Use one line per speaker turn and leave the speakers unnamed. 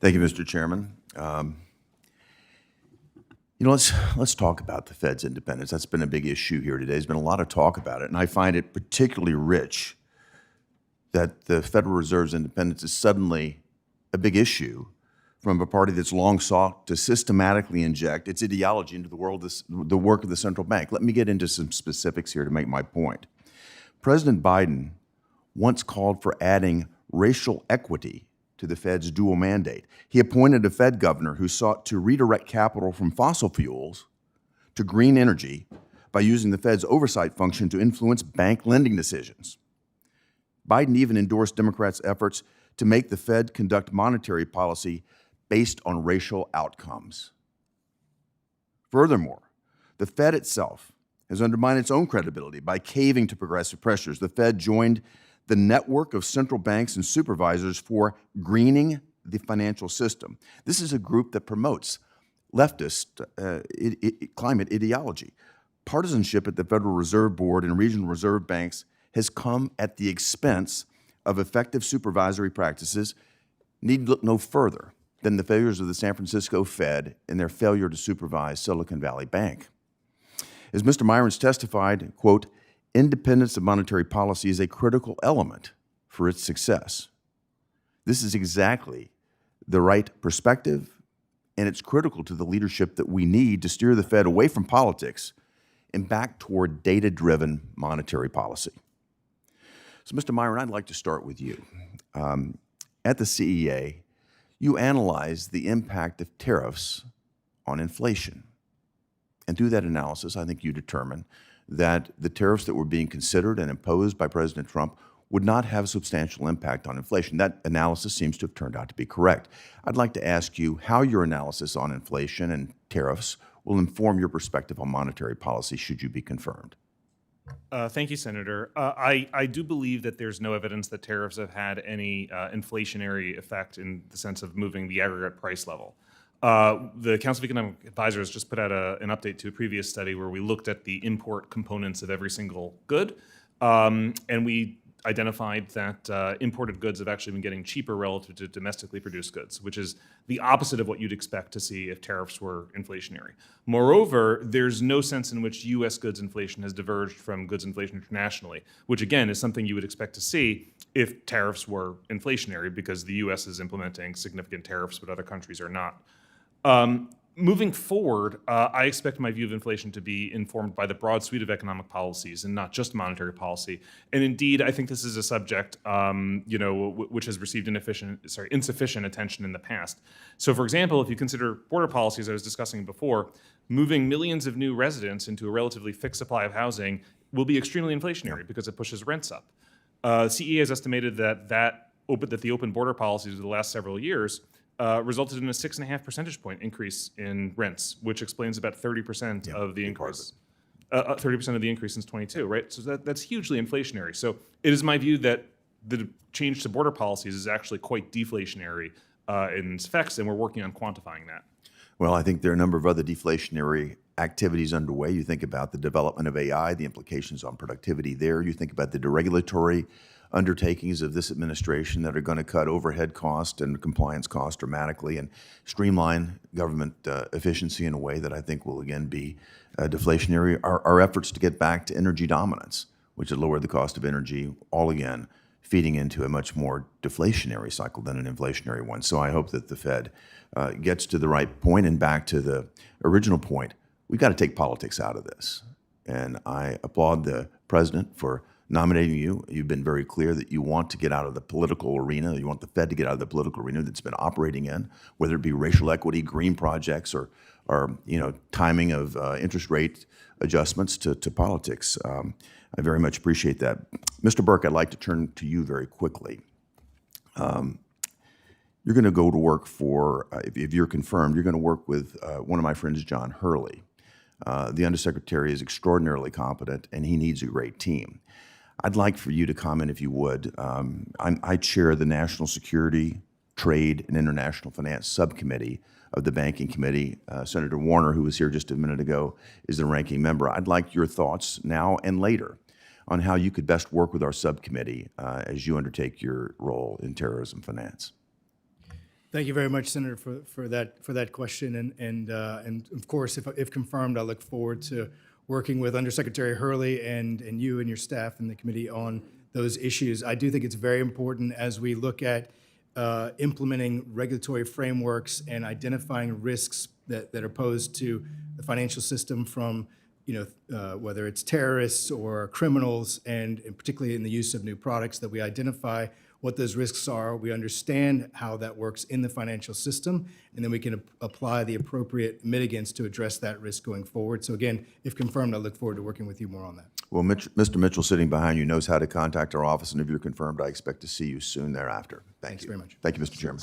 Thank you, Mr. Chairman. Let's talk about the Fed's independence. That's been a big issue here today. There's been a lot of talk about it, and I find it particularly rich that the Federal Reserve's independence is suddenly a big issue from a party that's long sought to systematically inject its ideology into the work of the central bank. Let me get into some specifics here to make my point. President Biden once called for adding racial equity to the Fed's dual mandate. He appointed a Fed governor who sought to redirect capital from fossil fuels to green energy by using the Fed's oversight function to influence bank lending decisions. Biden even endorsed Democrats' efforts to make the Fed conduct monetary policy based on racial outcomes. Furthermore, the Fed itself has undermined its own credibility by caving to progressive pressures. The Fed joined the network of central banks and supervisors for greening the financial system. This is a group that promotes leftist climate ideology. Partisanship at the Federal Reserve Board and regional reserve banks has come at the expense of effective supervisory practices. Need look no further than the failures of the San Francisco Fed and their failure to supervise Silicon Valley Bank. As Mr. Miran's testified, quote, independence of monetary policy is a critical element for its success. This is exactly the right perspective, and it's critical to the leadership that we need to steer the Fed away from politics and back toward data-driven monetary policy. So, Mr. Miran, I'd like to start with you. At the CEA, you analyzed the impact of tariffs on inflation. And through that analysis, I think you determined that the tariffs that were being considered and imposed by President Trump would not have a substantial impact on inflation. That analysis seems to have turned out to be correct. I'd like to ask you how your analysis on inflation and tariffs will inform your perspective on monetary policy should you be confirmed.
Thank you, Senator. I do believe that there's no evidence that tariffs have had any inflationary effect in the sense of moving the aggregate price level. The Council of Economic Advisors just put out an update to a previous study where we looked at the import components of every single good, and we identified that imported goods have actually been getting cheaper relative to domestically produced goods, which is the opposite of what you'd expect to see if tariffs were inflationary. Moreover, there's no sense in which U.S. goods inflation has diverged from goods inflation internationally, which again is something you would expect to see if tariffs were inflationary because the U.S. is implementing significant tariffs, but other countries are not. Moving forward, I expect my view of inflation to be informed by the broad suite of economic policies and not just monetary policy. And indeed, I think this is a subject, which has received insufficient attention in the past. So, for example, if you consider border policies I was discussing before, moving millions of new residents into a relatively fixed supply of housing will be extremely inflationary because it pushes rents up. CE has estimated that the open border policies of the last several years resulted in a 6.5 percentage point increase in rents, which explains about 30% of the increase. 30% of the increase since 22, right? So that's hugely inflationary. So it is my view that the change to border policies is actually quite deflationary in its effects, and we're working on quantifying that.
Well, I think there are a number of other deflationary activities underway. You think about the development of AI, the implications on productivity there. You think about the deregulatory undertakings of this administration that are going to cut overhead cost and compliance cost dramatically and streamline government efficiency in a way that I think will again be deflationary. Our efforts to get back to energy dominance, which would lower the cost of energy, all again feeding into a much more deflationary cycle than an inflationary one. So I hope that the Fed gets to the right point and back to the original point. We've got to take politics out of this. And I applaud the president for nominating you. You've been very clear that you want to get out of the political arena. You want the Fed to get out of the political arena that's been operating in, whether it be racial equity, green projects, or timing of interest rate adjustments to politics. I very much appreciate that. Mr. Burke, I'd like to turn to you very quickly. You're going to go to work for, if you're confirmed, you're going to work with one of my friends, John Hurley. The undersecretary is extraordinarily competent, and he needs a great team. I'd like for you to comment, if you would. I chair the National Security, Trade, and International Finance Subcommittee of the Banking Committee. Senator Warner, who was here just a minute ago, is the ranking member. I'd like your thoughts now and later on how you could best work with our subcommittee as you undertake your role in terrorism finance.
Thank you very much, Senator, for that question. And of course, if confirmed, I look forward to working with Undersecretary Hurley and you and your staff and the committee on those issues. I do think it's very important as we look at implementing regulatory frameworks and identifying risks that are posed to the financial system from whether it's terrorists or criminals, and particularly in the use of new products, that we identify what those risks are, we understand how that works in the financial system, and then we can apply the appropriate mitigants to address that risk going forward. So again, if confirmed, I look forward to working with you more on that.
Well, Mr. Mitchell sitting behind you knows how to contact our office, and if you're confirmed, I expect to see you soon thereafter. Thank you
very much.
Thank you, Mr. Chairman.